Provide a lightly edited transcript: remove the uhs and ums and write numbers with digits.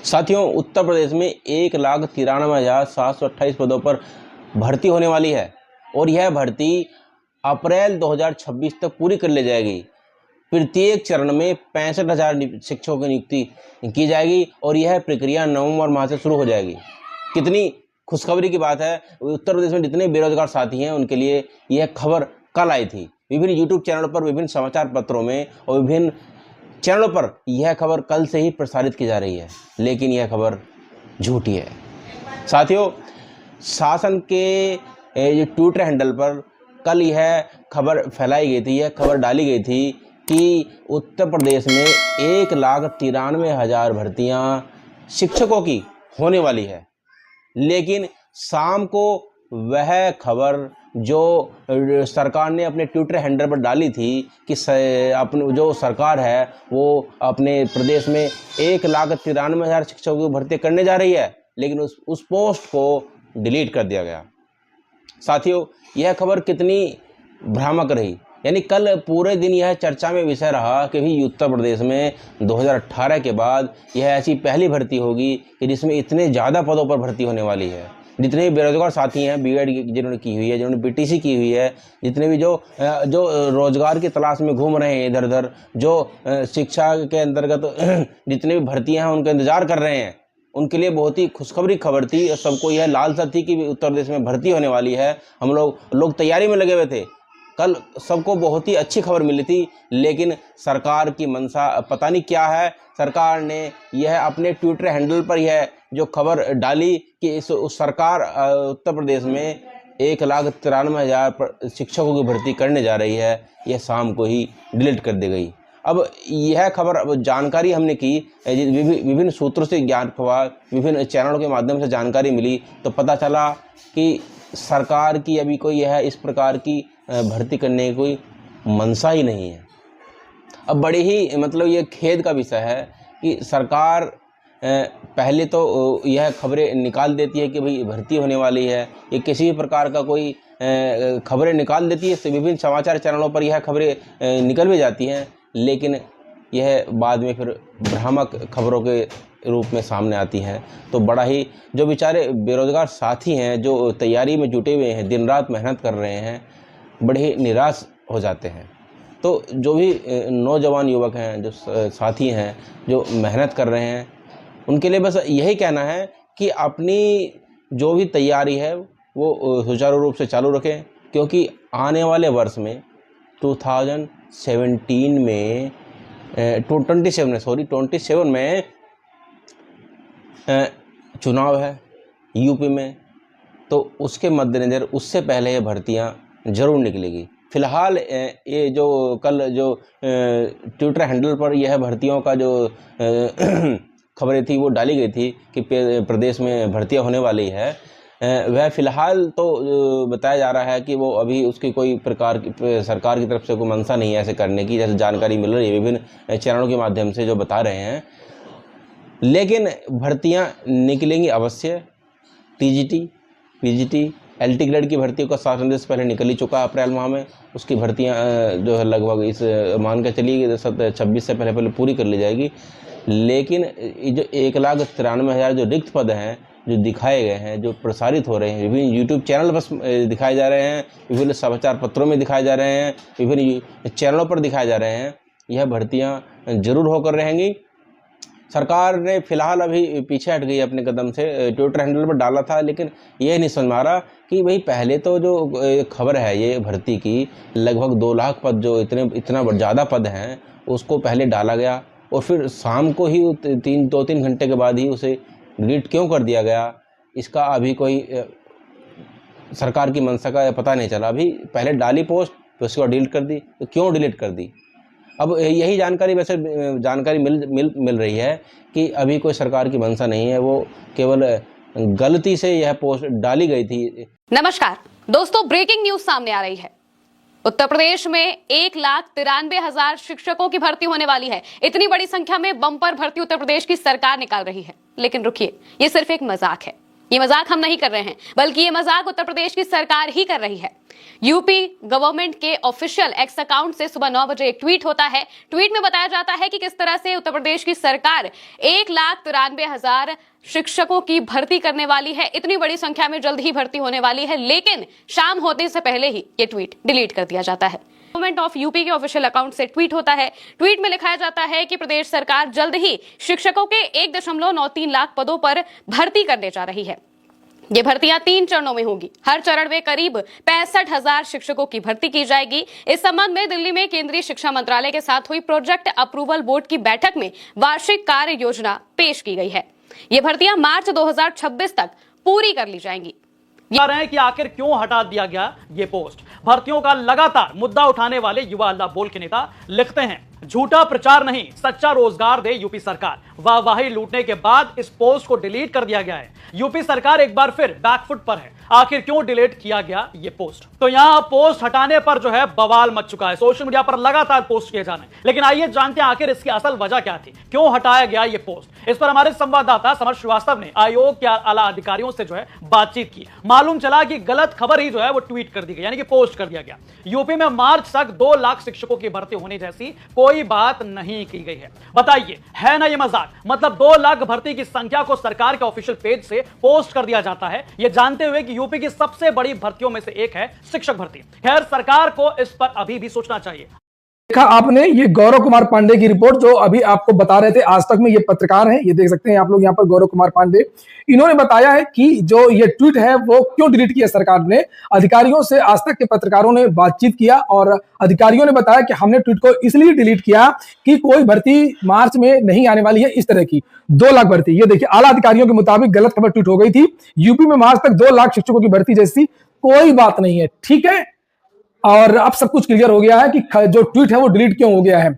साथियों, उत्तर प्रदेश में 1,93,728 पदों पर भर्ती होने वाली है और यह भर्ती अप्रैल 2026 तक पूरी कर ली जाएगी। प्रत्येक चरण में 65,000 शिक्षकों की नियुक्ति की जाएगी और यह प्रक्रिया नवंबर माह से शुरू हो जाएगी। कितनी खुशखबरी की बात है। उत्तर प्रदेश में जितने बेरोजगार साथी हैं उनके लिए यह खबर कल आई थी। विभिन्न यूट्यूब चैनलों पर, विभिन्न समाचार पत्रों में और विभिन्न चैनलों पर यह खबर कल से ही प्रसारित की जा रही है, लेकिन यह खबर झूठी है। साथियों, शासन के जो ट्विटर हैंडल पर कल यह खबर फैलाई गई थी, यह खबर डाली गई थी कि उत्तर प्रदेश में 1,93,000 भर्तियां शिक्षकों की होने वाली है। लेकिन शाम को वह खबर जो सरकार ने अपने ट्विटर हैंडल पर डाली थी कि अपने जो सरकार है वो अपने प्रदेश में 1,93,000 शिक्षकों की भर्ती करने जा रही है, लेकिन उस पोस्ट को डिलीट कर दिया गया। साथियों, यह खबर कितनी भ्रामक रही। यानी कल पूरे दिन यह चर्चा में विषय रहा कि भी उत्तर प्रदेश में 2018 के बाद यह ऐसी पहली भर्ती होगी कि जिसमें इतने ज़्यादा पदों पर भर्ती होने वाली है। जितने भी बेरोजगार साथी हैं, बीएड जिन्होंने की हुई है, जिन्होंने बीटीसी की हुई है, जितने भी जो रोजगार की तलाश में घूम रहे हैं इधर उधर, जो शिक्षा के अंतर्गत जितने भी भर्तियां हैं उनका इंतजार कर रहे हैं, उनके लिए बहुत ही खुशखबरी खबर थी और सबको यह लालसा थी कि उत्तर प्रदेश में भर्ती होने वाली है। हम लोग तैयारी में लगे हुए थे। कल सबको बहुत ही अच्छी खबर मिली थी, लेकिन सरकार की मंशा पता नहीं क्या है। सरकार ने यह अपने ट्विटर हैंडल पर यह जो खबर डाली कि उस सरकार उत्तर प्रदेश में 1,93,000 शिक्षकों की भर्ती करने जा रही है, यह शाम को ही डिलीट कर दी गई। अब यह खबर जानकारी हमने की, विभिन्न सूत्रों से ज्ञान हुआ, विभिन्न चैनलों के माध्यम से जानकारी मिली, तो पता चला कि सरकार की अभी कोई यह इस प्रकार की भर्ती करने की कोई मंशा ही नहीं है। अब बड़े ही मतलब ये खेद का विषय है कि सरकार पहले तो यह खबरें निकाल देती है कि भाई भर्ती होने वाली है, ये किसी भी प्रकार का कोई खबरें निकाल देती है। विभिन्न समाचार चैनलों पर यह खबरें निकल भी जाती हैं, लेकिन यह बाद में फिर भ्रामक खबरों के रूप में सामने आती हैं। तो बड़ा ही जो बेचारे बेरोजगार साथी हैं, जो तैयारी में जुटे हुए हैं, दिन रात मेहनत कर रहे हैं, बड़े ही निराश हो जाते हैं। तो जो भी नौजवान युवक हैं, जो साथी हैं, जो मेहनत कर रहे हैं, उनके लिए बस यही कहना है कि अपनी जो भी तैयारी है वो सुचारू रूप से चालू रखें, क्योंकि आने वाले वर्ष में 2017 में 27 में चुनाव है यूपी में। तो उसके मद्देनज़र उससे पहले ये भर्तियां ज़रूर निकलेगी। फ़िलहाल ये जो कल जो ट्विटर हैंडल पर यह भर्तियों का जो खबरें थी वो डाली गई थी कि प्रदेश में भर्तियां होने वाली है, वह फ़िलहाल तो बताया जा रहा है कि वो अभी उसकी कोई प्रकार की सरकार की तरफ से कोई मंशा नहीं है ऐसे करने की, जैसे जानकारी मिल रही है विभिन्न चैनलों के माध्यम से जो बता रहे हैं। लेकिन भर्तियां निकलेंगी अवश्य। टीजीटी, पीजीटी, एलटी ग्रेड की भर्तियों का शासन से पहले निकल ही चुका है अप्रैल माह में। उसकी भर्तियां जो है लगभग इस मान के चलिए 26 से पहले पूरी कर ली जाएगी। लेकिन जो 1,93,000 जो रिक्त पद हैं, जो दिखाए गए हैं, जो प्रसारित हो रहे हैं, विभिन्न यूट्यूब चैनल पर दिखाए जा रहे हैं, विभिन्न समाचार पत्रों में दिखाए जा रहे हैं, विभिन्न चैनलों पर दिखाए जा रहे हैं, यह भर्तियां जरूर होकर रहेंगी। सरकार ने फिलहाल अभी पीछे हट गई अपने कदम से। ट्विटर हैंडल पर डाला था, लेकिन ये नहीं समझ में आ रहा कि भाई पहले तो जो खबर है ये भर्ती की, लगभग 2 लाख पद, जो इतना ज़्यादा पद हैं, उसको पहले डाला गया और फिर शाम को ही 2-3 घंटे के बाद ही उसे डिलीट क्यों कर दिया गया, इसका अभी कोई सरकार की मंशा का पता नहीं चला। अभी पहले डाली पोस्ट, फिर उसके बाद डिलीट कर दी, तो क्यों डिलीट कर दी? अब यही जानकारी वैसे मिल रही है कि अभी कोई सरकार की मंशा नहीं है, वो केवल गलती से यह पोस्ट डाली गई थी। नमस्कार दोस्तों, ब्रेकिंग न्यूज सामने आ रही है। उत्तर प्रदेश में 1,93,000 शिक्षकों की भर्ती होने वाली है। इतनी बड़ी संख्या में बम्पर भर्ती उत्तर प्रदेश की सरकार निकाल रही है। लेकिन रुकिए, ये सिर्फ एक मजाक है। ये मजाक हम नहीं कर रहे हैं, बल्कि ये मजाक उत्तर प्रदेश की सरकार ही कर रही है। यूपी गवर्नमेंट के ऑफिशियल एक्स अकाउंट से सुबह 9 बजे एक ट्वीट होता है। ट्वीट में बताया जाता है कि किस तरह से उत्तर प्रदेश की सरकार 1,93,000 शिक्षकों की भर्ती करने वाली है। इतनी बड़ी संख्या में जल्द ही भर्ती होने वाली है, लेकिन शाम होने से पहले ही ये ट्वीट डिलीट कर दिया जाता है। गवर्नमेंट ऑफ यूपी के ऑफिशियल अकाउंट से ट्वीट होता है। ट्वीट में लिखाया जाता है कि प्रदेश सरकार जल्द ही शिक्षकों के 1.93 लाख पदों पर भर्ती करने जा रही है। ये भर्तियां 3 चरणों में होंगी। हर चरण में करीब 65,000 शिक्षकों की भर्ती की जाएगी। इस संबंध में दिल्ली में केंद्रीय शिक्षा मंत्रालय के साथ हुई प्रोजेक्ट अप्रूवल बोर्ड की बैठक में वार्षिक कार्य योजना पेश की गई है। ये भर्तियां मार्च 2026 तक पूरी कर ली जाएंगी। रहे हैं कि आखिर क्यों हटा दिया गया ये पोस्ट। भर्तियों का लगातार मुद्दा उठाने वाले युवा अल्लाह बोल के नेता लिखते हैं, झूठा प्रचार नहीं, सच्चा रोजगार दे यूपी सरकार। वाहवाही लूटने के बाद इस पोस्ट को डिलीट कर दिया गया है। यूपी सरकार एक बार फिर बैकफुट पर है। आखिर क्यों डिलीट किया गया ये पोस्ट? तो यहां पोस्ट हटाने पर जो है बवाल मच चुका है। सोशल मीडिया पर लगातार पोस्ट किए जा रहे हैं, लेकिन आइए जानते हैं आखिर इसकी असल वजह क्या थी, क्यों हटाया गया ये पोस्ट। इस पर हमारे संवाददाता समर श्रीवास्तव ने आयोग के आला अधिकारियों से जो है बातचीत की। मालूम चला कि गलत खबर ही जो है वो ट्वीट कर दी गई, यानी कि पोस्ट कर दिया गया। यूपी में मार्च तक 2 लाख शिक्षकों की भर्ती होने जैसी कोई बात नहीं की गई है। बताइए, है ना ये मजाक? मतलब 2 लाख भर्ती की संख्या को सरकार के ऑफिशियल पेज से पोस्ट कर दिया जाता है, ये जानते हुए कि यूपी की सबसे बड़ी भर्तियों में से एक है शिक्षक भर्ती। खैर, सरकार को इस पर अभी भी सोचना चाहिए। देखा आपने ये गौरव कुमार पांडे की रिपोर्ट जो अभी आपको बता रहे थे, आज तक में ये पत्रकार हैं, ये देख सकते हैं आप लोग यहाँ पर गौरव कुमार पांडे। इन्होंने बताया है कि जो ये ट्वीट है वो क्यों डिलीट किया सरकार ने। अधिकारियों से आज तक के पत्रकारों ने बातचीत किया और अधिकारियों ने बताया कि हमने ट्वीट को इसलिए डिलीट किया कि कोई भर्ती मार्च में नहीं आने वाली है इस तरह की 2 लाख भर्ती। ये देखिए, आला अधिकारियों के मुताबिक गलत खबर ट्वीट हो गई थी। यूपी में मार्च तक 2 लाख शिक्षकों की भर्ती जैसी कोई बात नहीं है, ठीक है। और अब सब कुछ क्लियर हो गया है कि जो ट्वीट है वो डिलीट क्यों हो गया है।